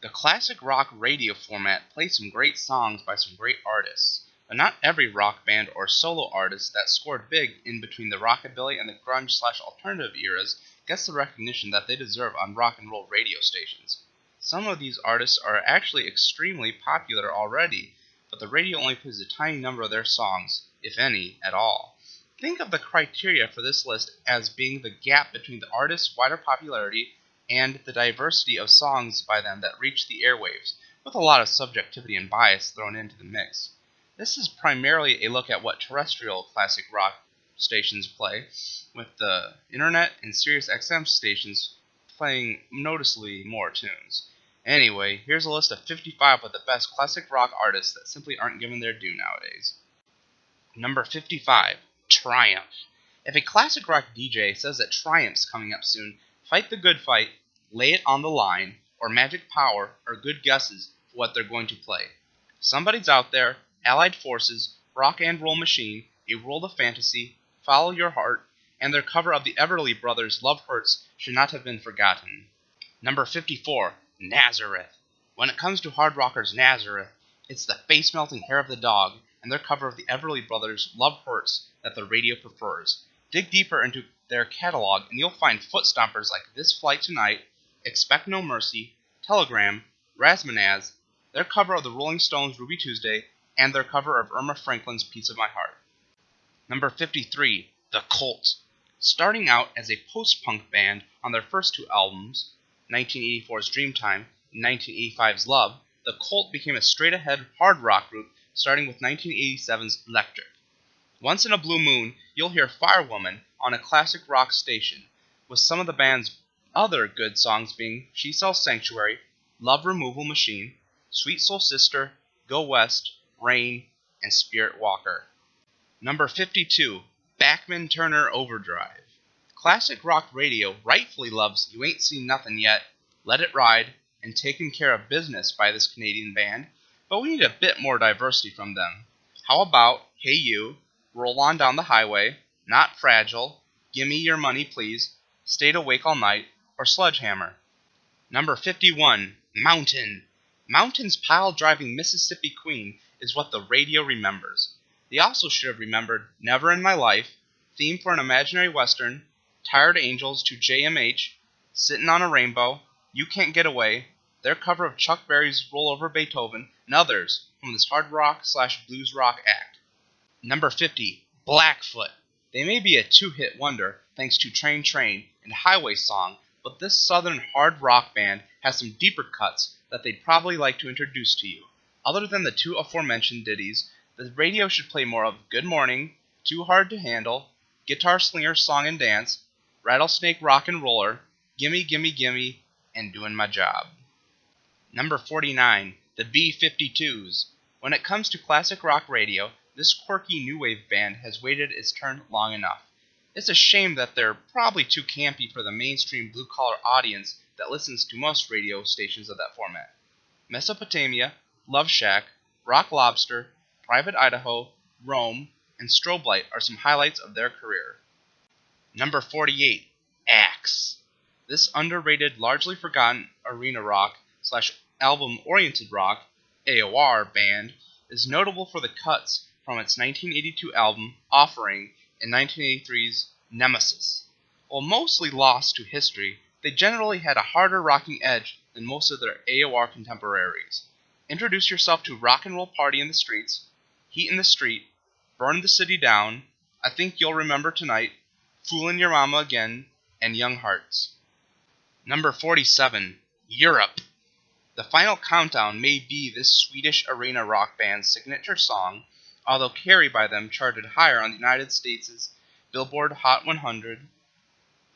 The classic rock radio format plays some great songs by some great artists, but not every rock band or solo artist that scored big in between the rockabilly and the grunge/alternative eras gets the recognition that they deserve on rock and roll radio stations. Some of these artists are actually extremely popular already, but the radio only plays a tiny number of their songs, if any, at all. Think of the criteria for this list as being the gap between the artist's wider popularity and the diversity of songs by them that reach the airwaves, with a lot of subjectivity and bias thrown into the mix. This is primarily a look at what terrestrial classic rock stations play, with the internet and Sirius XM stations playing noticeably more tunes. Anyway, here's a list of 55 of the best classic rock artists that simply aren't given their due nowadays. Number 55, Triumph. If a classic rock DJ says that Triumph's coming up soon, Fight the Good Fight, Lay It on the Line, or Magic Power are good guesses for what they're going to play. Somebody's Out There, Allied Forces, Rock and Roll Machine, A World of Fantasy, Follow Your Heart, and their cover of the Everly Brothers' Love Hurts should not have been forgotten. Number 54, Nazareth. When it comes to hard rockers Nazareth, it's the face-melting Hair of the Dog and their cover of the Everly Brothers' Love Hurts that the radio prefers. Dig deeper into their catalog and you'll find foot stompers like This Flight Tonight, Expect No Mercy, Telegram, Razmanaz, their cover of the Rolling Stones' Ruby Tuesday, and their cover of Irma Franklin's Piece of My Heart. Number 53, The Cult. Starting out as a post-punk band on their first two albums, 1984's Dreamtime and 1985's Love, The Cult became a straight-ahead hard rock group starting with 1987's Electric. Once in a blue moon, you'll hear Firewoman on a classic rock station, with some of the band's other good songs being She Sells Sanctuary, Love Removal Machine, Sweet Soul Sister, Go West, Rain, and Spirit Walker. Number 52, Bachman Turner Overdrive. Classic rock radio rightfully loves You Ain't Seen Nothin' Yet, Let It Ride, and Takin' Care of Business by this Canadian band, but we need a bit more diversity from them. How about Hey You, Roll On Down the Highway, Not Fragile, Gimme Your Money Please, Stayed Awake All Night, or Sledgehammer. Number 51, Mountain. Mountain's pile-driving Mississippi Queen is what the radio remembers. They also should have remembered Never in My Life, Theme for an Imaginary Western, Tired Angels to JMH, Sittin' on a Rainbow, You Can't Get Away, their cover of Chuck Berry's Roll Over Beethoven, and others from this hard rock/blues rock act. Number 50, Blackfoot. They may be a two-hit wonder thanks to Train Train and Highway Song, but this southern hard rock band has some deeper cuts that they'd probably like to introduce to you. Other than the two aforementioned ditties, the radio should play more of Good Morning, Too Hard to Handle, Guitar Slinger Song and Dance, Rattlesnake Rock and Roller, Gimme Gimme Gimme, and Doin' My Job. Number 49, the B-52s. When it comes to classic rock radio, this quirky new wave band has waited its turn long enough. It's a shame that they're probably too campy for the mainstream blue-collar audience that listens to most radio stations of that format. Mesopotamia, Love Shack, Rock Lobster, Private Idaho, Rome, and Strobe Light are some highlights of their career. Number 48, Axe. This underrated, largely forgotten arena rock/album-oriented rock, AOR, band is notable for the cuts from its 1982 album, Offering, and 1983's Nemesis. While mostly lost to history, they generally had a harder rocking edge than most of their AOR contemporaries. Introduce Yourself to Rock and Roll Party in the Streets, Heat in the Street, Burn the City Down, I Think You'll Remember Tonight, Foolin' Your Mama Again, and Young Hearts. Number 47, Europe. The Final Countdown may be this Swedish arena rock band's signature song, although Carrie by them charted higher on the United States' Billboard Hot 100.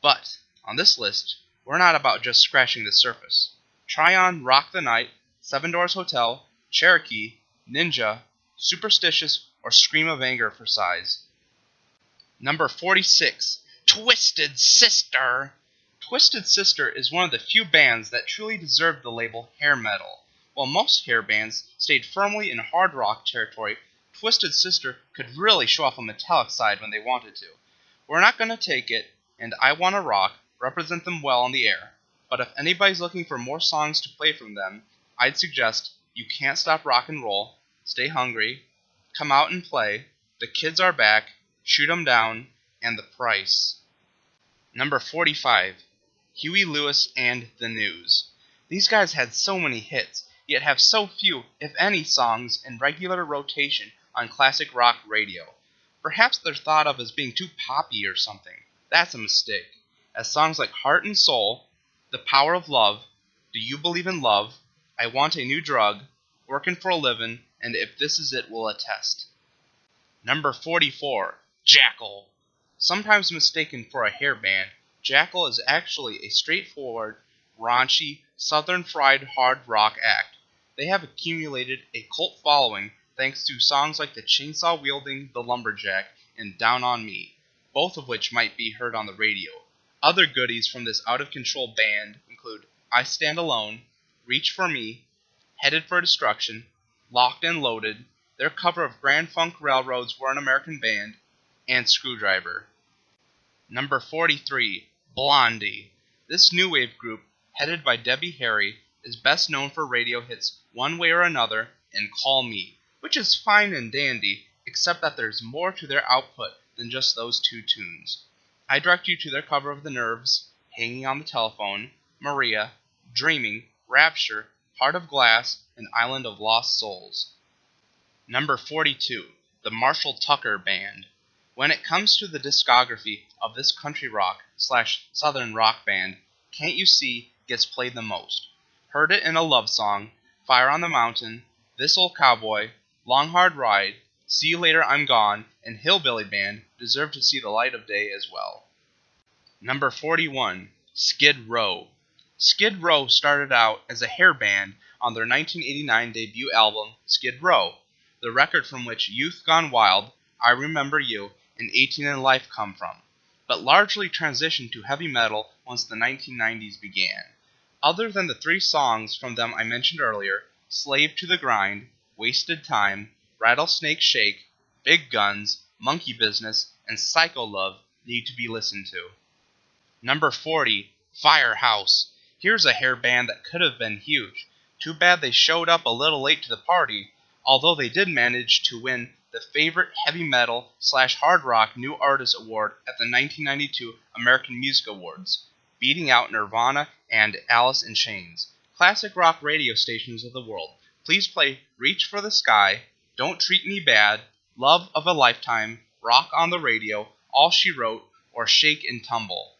But, on this list, we're not about just scratching the surface. Try On, Rock the Night, Seven Doors Hotel, Cherokee, Ninja, Superstitious, or Scream of Anger for size. Number 46, Twisted Sister. Twisted Sister is one of the few bands that truly deserved the label hair metal. While most hair bands stayed firmly in hard rock territory, Twisted Sister could really show off a metallic side when they wanted to. We're Not Gonna Take It and I Wanna Rock represent them well on the air. but if anybody's looking for more songs to play from them, I'd suggest You Can't Stop Rock and Roll, Stay Hungry, Come Out and Play, The Kids Are Back, Shoot 'Em Down, and The Price. Number 45, Huey Lewis and the News. These guys had so many hits, yet have so few, if any, songs in regular rotation on classic rock radio. Perhaps they're thought of as being too poppy or something. That's a mistake, as songs like Heart and Soul, The Power of Love, Do You Believe in Love, I Want a New Drug, Workin' for a Livin', and If This Is It will attest. Number 44, Jackyl. Sometimes mistaken for a hair band, Jackyl is actually a straightforward, raunchy, southern fried hard rock act. They have accumulated a cult following thanks to songs like The Chainsaw-Wielding the Lumberjack and Down on Me, both of which might be heard on the radio. Other goodies from this out-of-control band include I Stand Alone, Reach for Me, Headed for Destruction, Locked and Loaded, their cover of Grand Funk Railroad's We're an American Band, and Screwdriver. Number 43, Blondie. This new wave group, headed by Debbie Harry, is best known for radio hits One Way or Another and Call Me, which is fine and dandy, except that there's more to their output than just those two tunes. I direct you to their cover of The Nerves, Hanging on the Telephone, Maria, Dreaming, Rapture, Heart of Glass, and Island of Lost Souls. Number 42, the Marshall Tucker Band. When it comes to the discography of this country rock / southern rock band, Can't You See gets played the most. Heard It in a Love Song, Fire on the Mountain, This Old Cowboy, Long Hard Ride, See You Later I'm Gone, and Hillbilly Band deserve to see the light of day as well. Number 41, Skid Row. Skid Row started out as a hair band on their 1989 debut album, Skid Row, the record from which Youth Gone Wild, I Remember You, and 18 in Life come from, but largely transitioned to heavy metal once the 1990s began. Other than the three songs from them I mentioned earlier, Slave to the Grind, Wasted Time, Rattlesnake Shake, Big Guns, Monkey Business, and Psycho Love need to be listened to. Number 40, Firehouse. Here's a hair band that could have been huge. Too bad they showed up a little late to the party, although they did manage to win the favorite heavy metal / hard rock new artist award at the 1992 American Music Awards, beating out Nirvana and Alice in Chains. Classic rock radio stations of the world, please play Reach for the Sky, Don't Treat Me Bad, Love of a Lifetime, Rock on the Radio, All She Wrote, or Shake and Tumble.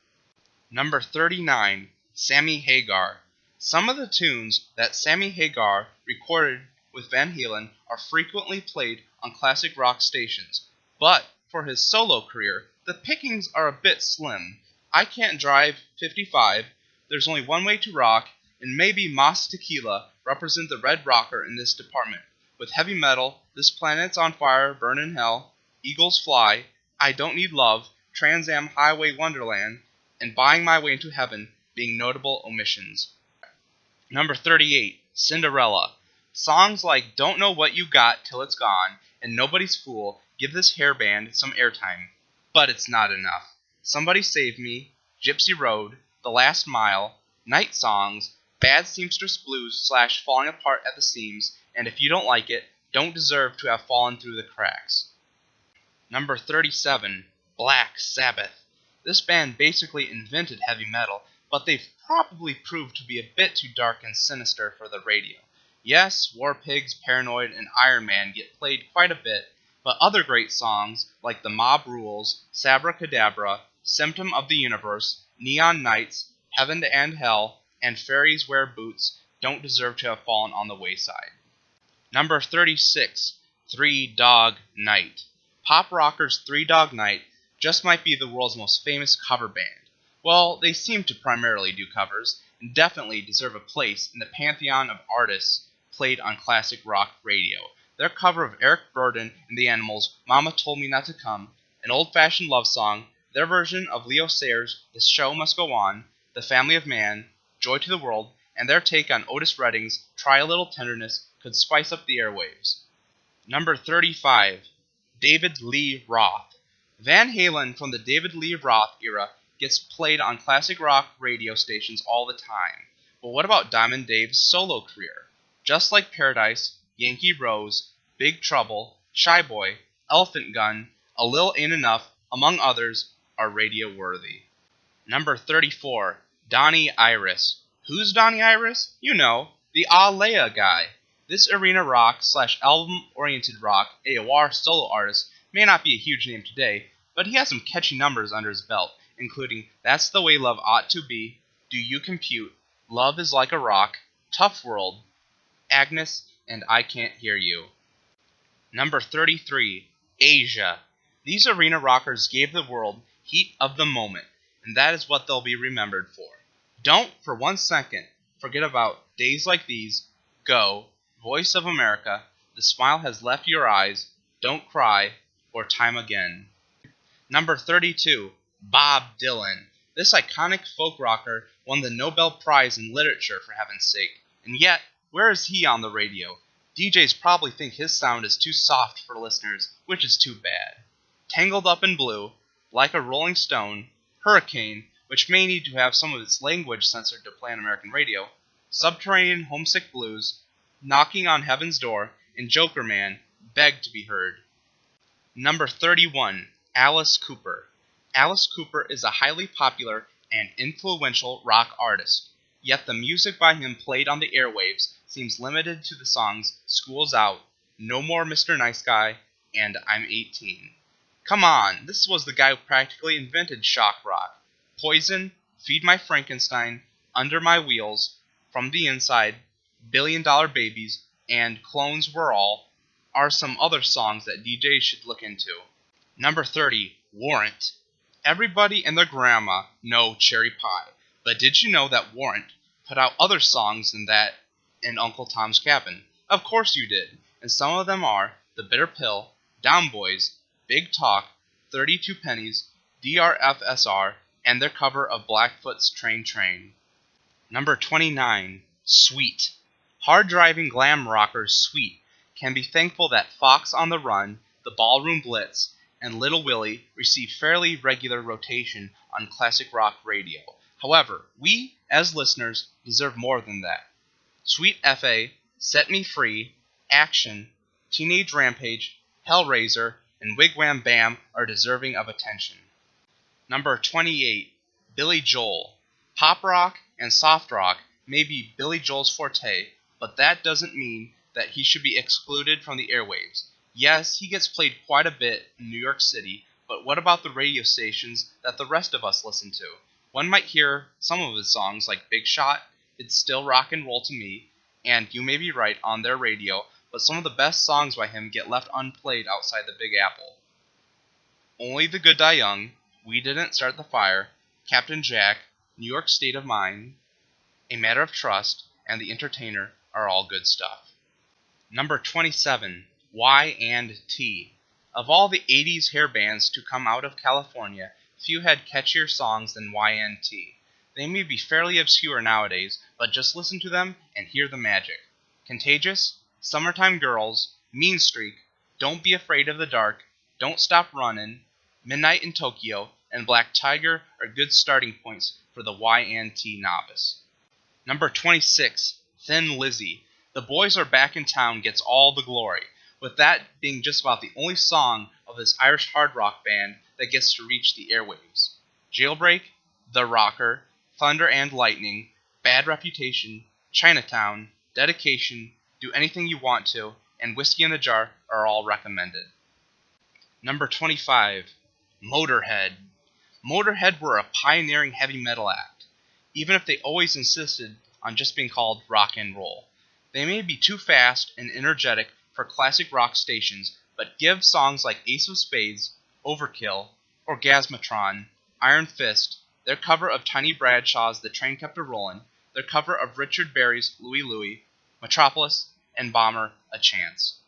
Number 39, Sammy Hagar. Some of the tunes that Sammy Hagar recorded with Van Halen are frequently played on classic rock stations, but for his solo career, the pickings are a bit slim. I Can't Drive 55, There's Only One Way to Rock, and maybe Mas Tequila represent the red rocker in this department, with heavy metal, This Planet's on Fire, Burn in Hell, Eagles Fly, I Don't Need Love, Trans Am Highway Wonderland, and Buying My Way into Heaven being notable omissions. Number 38, Cinderella. Songs like Don't Know What You Got Till It's Gone and Nobody's Fool give this hair band some airtime, but it's not enough. Somebody Save Me, Gypsy Road, The Last Mile, Night Songs, Bad Seamstress Blues / Falling Apart at the Seams, and If You Don't Like It, don't deserve to have fallen through the cracks. Number 37, Black Sabbath. This band basically invented heavy metal, but they've probably proved to be a bit too dark and sinister for the radio. Yes, War Pigs, Paranoid, and Iron Man get played quite a bit, but other great songs like The Mob Rules, Sabra Cadabra, Symptom of the Universe, Neon Nights, Heaven and Hell, and Fairies Wear Boots don't deserve to have fallen on the wayside. Number 36, Three Dog Night. Pop rockers Three Dog Night just might be the world's most famous cover band. Well, they seem to primarily do covers, and definitely deserve a place in the pantheon of artists played on classic rock radio. Their cover of Eric Burdon and the Animals' Mama Told Me Not to Come, an old-fashioned love song, their version of Leo Sayers' The Show Must Go On, The Family of Man, Joy to the World, and their take on Otis Redding's Try a Little Tenderness could spice up the airwaves. Number 35, David Lee Roth. Van Halen from the David Lee Roth era gets played on classic rock radio stations all the time. But what about Diamond Dave's solo career? Just Like Paradise, Yankee Rose, Big Trouble, Shy Boy, Elephant Gun, A Lil Ain't Enough, among others, are radio worthy. Number 34, Donnie Iris. Who's Donnie Iris? You know, the Alea guy. This arena rock / album-oriented rock AOR solo artist may not be a huge name today, but he has some catchy numbers under his belt, including That's the Way Love Ought to Be, Do You Compute, Love is Like a Rock, Tough World, Agnes, and I Can't Hear You. Number 33, Asia. These arena rockers gave the world heat of the moment, and that is what they'll be remembered for. Don't, for 1 second, forget about Days Like These, Go, Voice of America, The Smile Has Left Your Eyes, Don't Cry, or Time Again. Number 32, Bob Dylan. This iconic folk rocker won the Nobel Prize in Literature, for heaven's sake. And yet, where is he on the radio? DJs probably think his sound is too soft for listeners, which is too bad. Tangled Up in Blue, Like a Rolling Stone, Hurricane, which may need to have some of its language censored to play on American radio, Subterranean Homesick Blues, Knocking on Heaven's Door, and Joker Man beg to be heard. Number 31, Alice Cooper. Alice Cooper is a highly popular and influential rock artist, yet the music by him played on the airwaves seems limited to the songs School's Out, No More Mr. Nice Guy, and I'm 18. Come on, this was the guy who practically invented shock rock. Poison, Feed My Frankenstein, Under My Wheels, From the Inside, $1 Billion Babies, and Clones We're All are some other songs that DJs should look into. Number 30, Warrant. Everybody and their grandma know Cherry Pie, but did you know that Warrant put out other songs than that in Uncle Tom's Cabin? Of course you did, and some of them are The Bitter Pill, Down Boys, Big Talk, 32 Pennies, DRFSR, and their cover of Blackfoot's Train Train. Number 29, Sweet. Hard-driving glam rockers Sweet can be thankful that Fox on the Run, The Ballroom Blitz, and Little Willie receive fairly regular rotation on classic rock radio. However, we, as listeners, deserve more than that. Sweet F.A., Set Me Free, Action, Teenage Rampage, Hellraiser, and Wigwam Bam are deserving of attention. Number 28, Billy Joel. Pop rock and soft rock may be Billy Joel's forte, but that doesn't mean that he should be excluded from the airwaves. Yes, he gets played quite a bit in New York City, but what about the radio stations that the rest of us listen to? One might hear some of his songs like Big Shot, It's Still Rock and Roll to Me, and You May Be Right on their radio, but some of the best songs by him get left unplayed outside the Big Apple. Only the Good Die Young, We Didn't Start the Fire, Captain Jack, New York State of Mind, A Matter of Trust, and The Entertainer are all good stuff. Number 27, Y&T. Of all the 80s hair bands to come out of California, few had catchier songs than Y&T. They may be fairly obscure nowadays, but just listen to them and hear the magic. Contagious, Summertime Girls, Mean Streak, Don't Be Afraid of the Dark, Don't Stop Runnin', Midnight in Tokyo, and Black Tiger are good starting points for the Y&T novice. Number 26, Thin Lizzy. The Boys Are Back in Town gets all the glory, with that being just about the only song of this Irish hard rock band that gets to reach the airwaves. Jailbreak, The Rocker, Thunder and Lightning, Bad Reputation, Chinatown, Dedication, Do Anything You Want To, and Whiskey in the Jar are all recommended. Number 25, Motorhead. Motorhead were a pioneering heavy metal act, even if they always insisted on just being called rock and roll. They may be too fast and energetic for classic rock stations, but give songs like Ace of Spades, Overkill, Orgasmatron, Iron Fist, their cover of Tiny Bradshaw's The Train Kept A-Rollin', their cover of Richard Berry's Louie Louie, Metropolis, and Bomber a chance.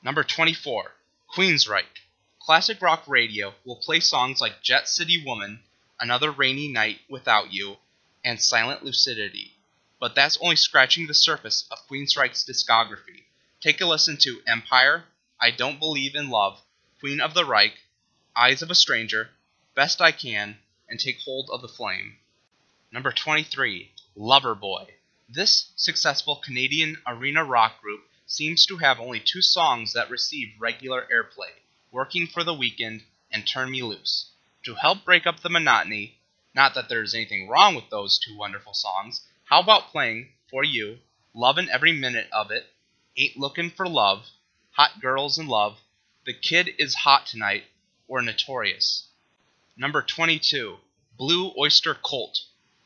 Number 24, Queensryche. Classic rock radio will play songs like Jet City Woman, Another Rainy Night Without You, and Silent Lucidity. But that's only scratching the surface of Queensryche's discography. Take a listen to Empire, I Don't Believe in Love, Queen of the Reich, Eyes of a Stranger, Best I Can, and take hold of the flame. Number 23, Loverboy. This successful Canadian arena rock group seems to have only two songs that receive regular airplay, Working for the Weekend and Turn Me Loose. To help break up the monotony, not that there's anything wrong with those two wonderful songs, how about playing, for you, Lovin' Every Minute of It, Ain't Lookin' for Love, Hot Girls in Love, The Kid is Hot Tonight, or Notorious. Number 22, Blue Oyster Cult.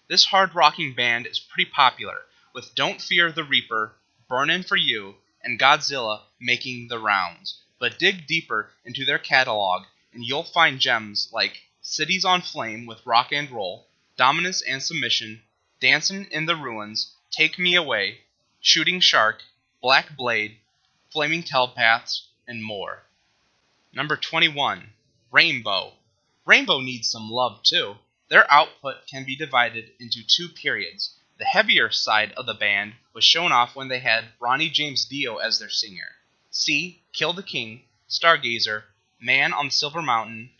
This hard-rocking band is pretty popular, with Don't Fear the Reaper, Burnin' for You, and Godzilla making the rounds. But dig deeper into their catalog, and you'll find gems like Cities on Flame with Rock and Roll, Dominance and Submission, Dancin' in the Ruins, Take Me Away, Shooting Shark, Black Blade, Flaming Telepaths, and more. Number 21, Rainbow. Rainbow needs some love too. Their output can be divided into two periods. The heavier side of the band was shown off when they had Ronnie James Dio as their singer. See Kill the King, Stargazer, Man on Silver Mountain,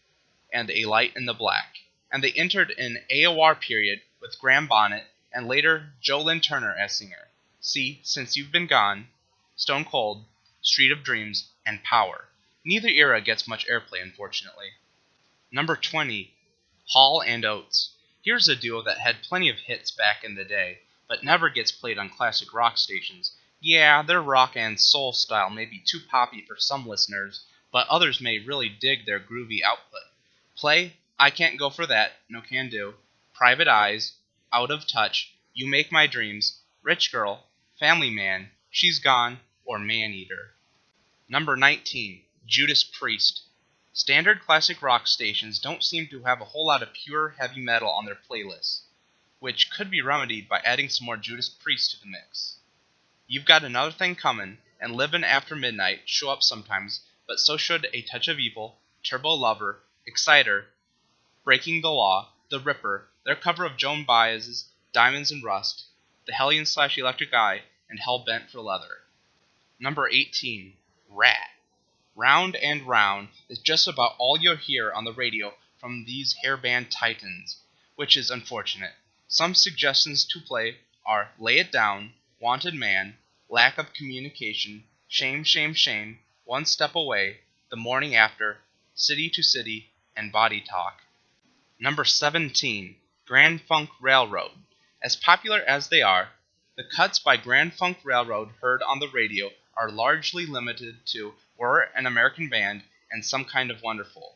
and A Light in the Black. And they entered an AOR period with Graham Bonnet and later Joe Lynn Turner as singer. See Since You've Been Gone, Stone Cold, Street of Dreams, and Power. Neither era gets much airplay, unfortunately. Number 20, Hall and Oates. Here's a duo that had plenty of hits back in the day, but never gets played on classic rock stations. Yeah, their rock and soul style may be too poppy for some listeners, but others may really dig their groovy output. Play I Can't Go For That, No Can Do, Private Eyes, Out of Touch, You Make My Dreams, Rich Girl, Family Man, She's Gone, or Man-Eater. Number 19, Judas Priest. Standard classic rock stations don't seem to have a whole lot of pure heavy metal on their playlists, which could be remedied by adding some more Judas Priest to the mix. You've Got Another Thing Comin' and Livin' After Midnight show up sometimes, but so should A Touch of Evil, Turbo Lover, Exciter, Breaking the Law, The Ripper, their cover of Joan Baez's Diamonds and Rust, The Hellion/Electric Eye, and Hell Bent for Leather. Number 18, Rat. Round and Round is just about all you'll hear on the radio from these hairband titans, which is unfortunate. Some suggestions to play are Lay It Down, Wanted Man, Lack of Communication, Shame, Shame, Shame, One Step Away, The Morning After, City to City, and Body Talk. Number 17, Grand Funk Railroad. As popular as they are, the cuts by Grand Funk Railroad heard on the radio are largely limited to We're an American Band and Some Kind of Wonderful.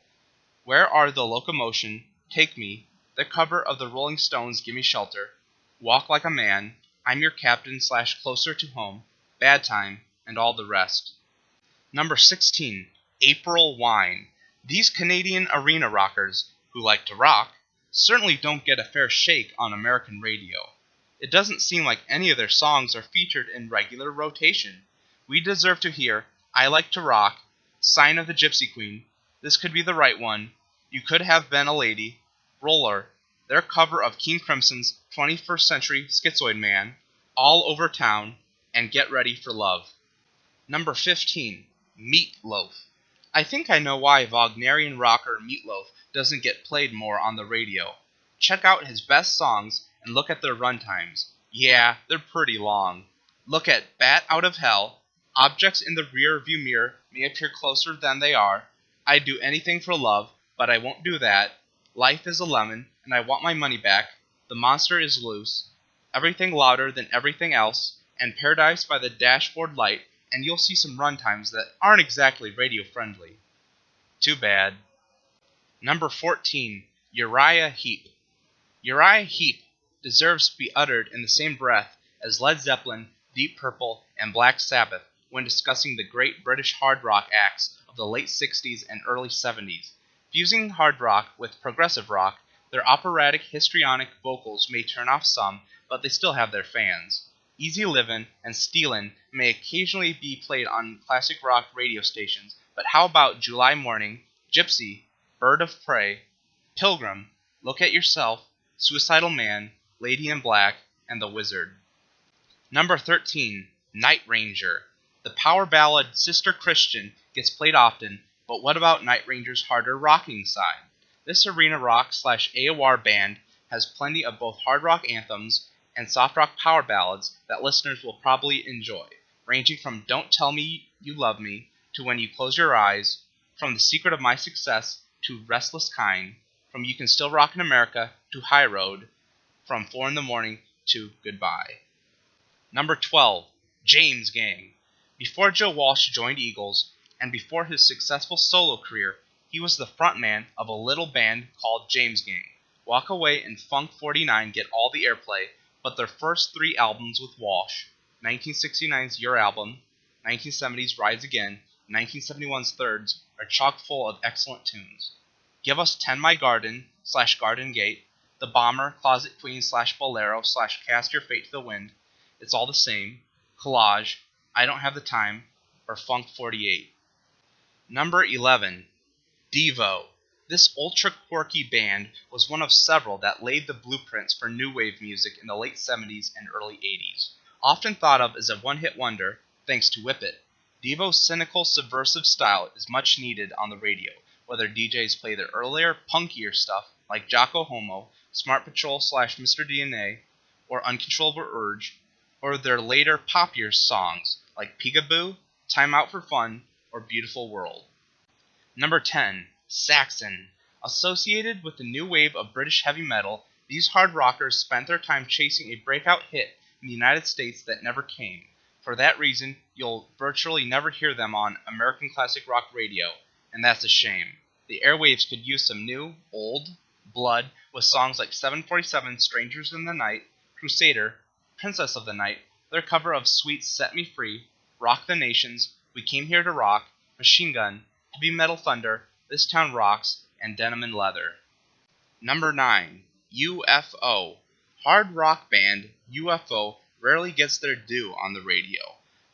Where Are the Locomotion, Take Me, the cover of the Rolling Stones' Gimme Shelter, Walk Like a Man, I'm Your Captain / Closer to Home, Bad Time, and all the rest. Number 16, April Wine. These Canadian arena rockers, who like to rock, certainly don't get a fair shake on American radio. It doesn't seem like any of their songs are featured in regular rotation. We deserve to hear I Like to Rock, Sign of the Gypsy Queen, This Could Be the Right One, You Could Have Been a Lady, Roller, their cover of King Crimson's 21st Century Schizoid Man, All Over Town, and Get Ready for Love. Number 15, Meat Loaf. I think I know why Wagnerian rocker Meat Loaf doesn't get played more on the radio. Check out his best songs and look at their runtimes. Yeah, they're pretty long. Look at Bat Out of Hell, Objects in the Rear View Mirror May Appear Closer Than They Are, I'd Do Anything for Love, But I Won't Do That, Life is a Lemon, and I Want My Money Back, The Monster is Loose, Everything Louder Than Everything Else, and Paradise by the Dashboard Light, and you'll see some runtimes that aren't exactly radio-friendly. Too bad. Number 14, Uriah Heep. Uriah Heep deserves to be uttered in the same breath as Led Zeppelin, Deep Purple, and Black Sabbath when discussing the great British hard rock acts of the late 60s and early 70s. Fusing hard rock with progressive rock, their operatic histrionic vocals may turn off some, but they still have their fans. Easy Livin' and Stealin' may occasionally be played on classic rock radio stations, but how about July Morning, Gypsy, Bird of Prey, Pilgrim, Look at Yourself, Suicidal Man, Lady in Black, and The Wizard. Number 13, Night Ranger. The power ballad Sister Christian gets played often, but what about Night Ranger's harder rocking side? This arena rock slash AOR band has plenty of both hard rock anthems and soft rock power ballads that listeners will probably enjoy, ranging from Don't Tell Me You Love Me to When You Close Your Eyes, from The Secret of My Success to Restless Kind, from You Can Still Rock in America to High Road, from 4 in the Morning to Goodbye. Number 12, James Gang. Before Joe Walsh joined Eagles, and before his successful solo career, he was the frontman of a little band called James Gang. Walk Away and Funk 49 get all the airplay, but their first 3 albums with Walsh, 1969's Your Album, 1970's Rise Again, and 1971's Thirds, are chock full of excellent tunes. Give us 10 My Garden / Garden Gate, The Bomber, Closet Queen / Bolero / Cast Your Fate to the Wind, It's All the Same, Collage, I Don't Have the Time, or Funk 48. Number 11, Devo. This ultra-quirky band was one of several that laid the blueprints for new wave music in the late 70s and early 80s. Often thought of as a one-hit wonder, thanks to Whip It, Devo's cynical, subversive style is much needed on the radio, whether DJs play their earlier, punkier stuff like Jocko Homo, Smart Patrol / Mr. DNA, or Uncontrollable Urge, or their later poppier songs like Peekaboo, Time Out for Fun, or Beautiful World. Number 10, Saxon. Associated with the new wave of British heavy metal, these hard rockers spent their time chasing a breakout hit in the United States that never came. For that reason, you'll virtually never hear them on American classic rock radio, and that's a shame. The airwaves could use some new, old blood with songs like 747, Strangers in the Night, Crusader, Princess of the Night, their cover of Sweet's Set Me Free, Rock the Nations, We Came Here to Rock, Machine Gun, Heavy Metal Thunder, This Town Rocks, and Denim and Leather. Number 9, UFO. Hard rock band UFO rarely gets their due on the radio.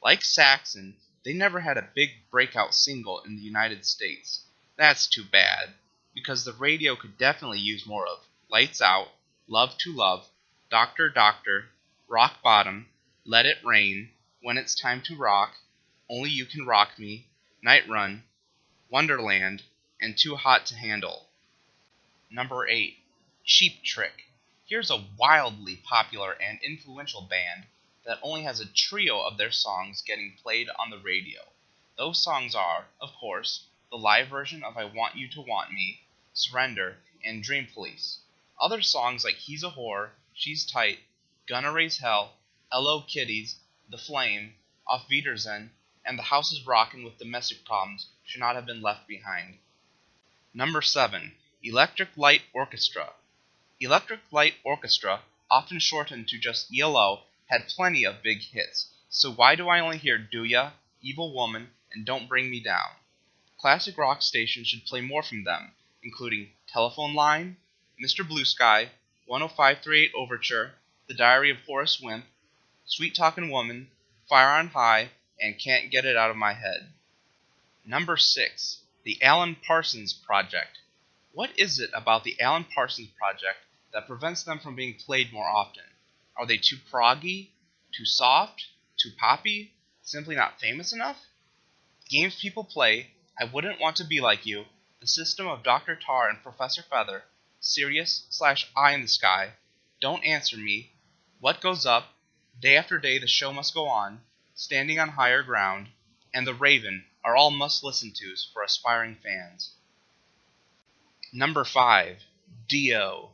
Like Saxon, they never had a big breakout single in the United States. That's too bad, because the radio could definitely use more of Lights Out, Love to Love, Doctor Doctor, Rock Bottom, Let It Rain, When It's Time to Rock, Only You Can Rock Me, Night Run, Wonderland, and Too Hot to Handle. Number 8, Cheap Trick. Here's a wildly popular and influential band that only has a trio of their songs getting played on the radio. Those songs are, of course, the live version of I Want You to Want Me, Surrender, and Dream Police. Other songs like He's a Whore, She's Tight, Gonna Raise Hell, Hello Kitties, The Flame, Auf Wiedersehen, and The House is Rockin' with Domestic Problems should not have been left behind. Number 7, Electric Light Orchestra. Electric Light Orchestra, often shortened to just ELO, had plenty of big hits, so why do I only hear Do Ya, Evil Woman, and Don't Bring Me Down? Classic rock stations should play more from them, including Telephone Line, Mr. Blue Sky, 10538 Overture, The Diary of Horace Wimp, Sweet Talkin' Woman, Fire on High, and Can't Get It Out of My Head. Number 6, the Alan Parsons Project. What is it about the Alan Parsons Project that prevents them from being played more often? Are they too proggy? Too soft? Too poppy? Simply not famous enough? Games people play, I Wouldn't Want to Be Like You, The System of Dr. Tar and Professor Feather, Sirius / Eye in the Sky, Don't Answer Me, What Goes Up, Day After Day The Show Must Go On, Standing on Higher Ground, and The Raven are all must-listen-tos for aspiring fans. Number 5, Dio.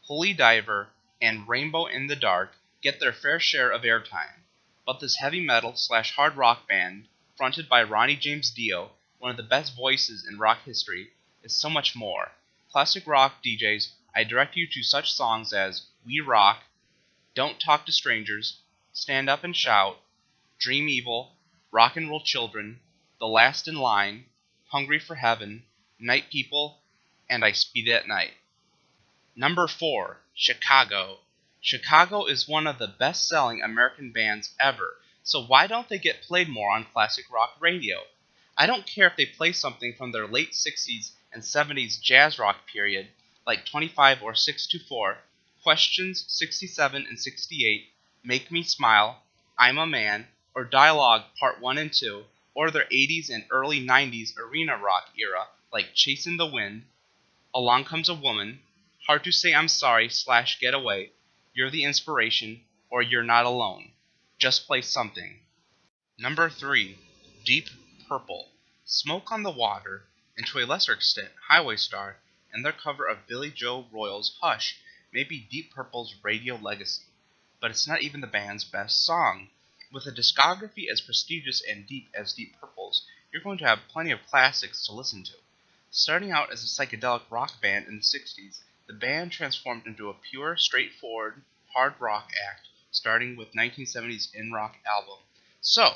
Holy Diver and Rainbow in the Dark get their fair share of airtime, but this heavy metal / hard rock band, fronted by Ronnie James Dio, one of the best voices in rock history, is so much more. Classic rock DJs, I direct you to such songs as We Rock, Don't Talk to Strangers, Stand Up and Shout, Dream Evil, Rock and Roll Children, The Last in Line, Hungry for Heaven, Night People, and I Speed at Night. Number 4, Chicago. Chicago is one of the best-selling American bands ever, so why don't they get played more on classic rock radio? I don't care if they play something from their late 60s and 70s jazz rock period, like 25 or 624, Questions 67 and 68, Make Me Smile, I'm a Man, or Dialogue Part 1 and 2, or their 80s and early 90s arena rock era, like Chasin' the Wind, Along Comes a Woman, Hard to Say I'm Sorry / Get Away, You're the Inspiration, or You're Not Alone. Just play something. Number 3. Deep Purple, Smoke on the Water, and to a lesser extent Highway Star, and their cover of Billy Joe Royal's Hush may be Deep Purple's radio legacy, but it's not even the band's best song. With a discography as prestigious and deep as Deep Purple's, you're going to have plenty of classics to listen to. Starting out as a psychedelic rock band in the 60s, the band transformed into a pure, straightforward, hard rock act, starting with 1970's In Rock album. So,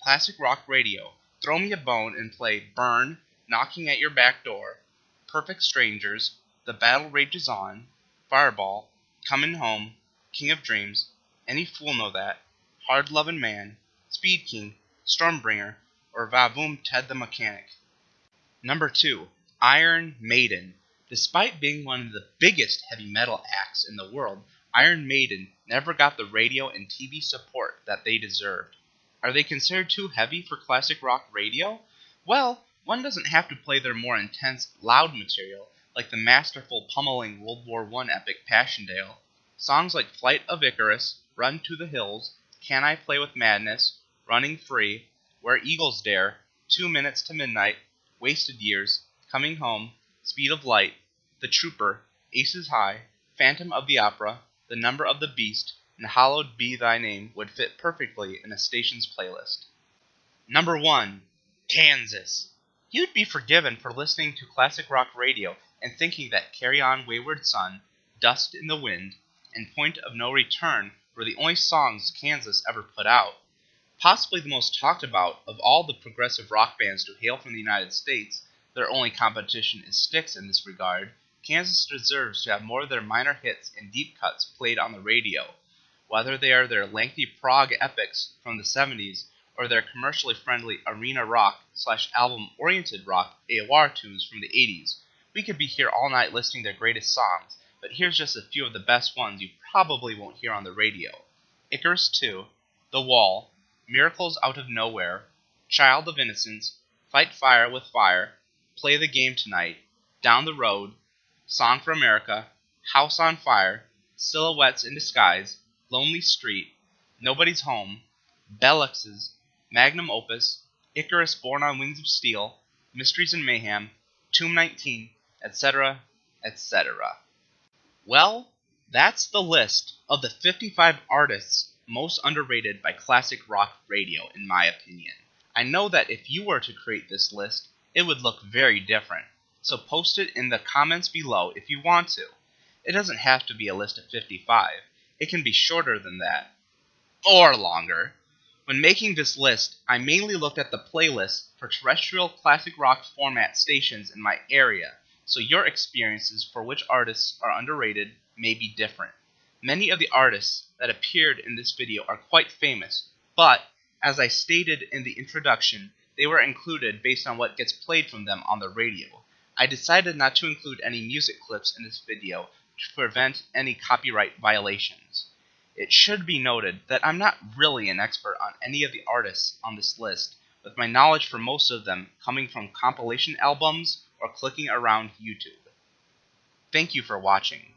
classic rock radio, throw me a bone and play Burn, Knocking at Your Back Door, Perfect Strangers, The Battle Rages On, Fireball, Comin' Home, King of Dreams, Any Fool Know That, Hard Lovin' Man, Speed King, Stormbringer, or Va-Voom Ted the Mechanic. Number 2. Iron Maiden. Despite being one of the biggest heavy metal acts in the world, Iron Maiden never got the radio and TV support that they deserved. Are they considered too heavy for classic rock radio? Well, one doesn't have to play their more intense, loud material, like the masterful pummeling World War I epic Passchendaele. Songs like Flight of Icarus, Run to the Hills, Can I Play with Madness, Running Free, Where Eagles Dare, 2 Minutes to Midnight, Wasted Years, Coming Home, Speed of Light, The Trooper, Aces High, Phantom of the Opera, The Number of the Beast, and Hallowed Be Thy Name would fit perfectly in a station's playlist. Number 1. Kansas. You'd be forgiven for listening to classic rock radio and thinking that Carry On Wayward Son, Dust in the Wind, and Point of No Return were the only songs Kansas ever put out. Possibly the most talked about of all the progressive rock bands to hail from the United States, their only competition is Styx in this regard, Kansas deserves to have more of their minor hits and deep cuts played on the radio. Whether they are their lengthy prog epics from the 70s or their commercially friendly arena rock / album-oriented rock AOR tunes from the 80s, we could be here all night listing their greatest songs, but here's just a few of the best ones you probably won't hear on the radio. Icarus 2, The Wall, Miracles Out of Nowhere, Child of Innocence, Fight Fire with Fire, Play the Game Tonight, Down the Road, Song for America, House on Fire, Silhouettes in Disguise, Lonely Street, Nobody's Home, Belluxes, Magnum Opus, Icarus Born on Wings of Steel, Mysteries and Mayhem, Tomb 19, etc., etc. Well, that's the list of the 55 artists most underrated by classic rock radio, in my opinion. I know that if you were to create this list, it would look very different, so post it in the comments below if you want to. It doesn't have to be a list of 55. It can be shorter than that, or longer. When making this list, I mainly looked at the playlist for terrestrial classic rock format stations in my area, so your experiences for which artists are underrated may be different. Many of the artists that appeared in this video are quite famous, but, as I stated in the introduction, they were included based on what gets played from them on the radio. I decided not to include any music clips in this video to prevent any copyright violations. It should be noted that I'm not really an expert on any of the artists on this list, with my knowledge for most of them coming from compilation albums or clicking around YouTube. Thank you for watching.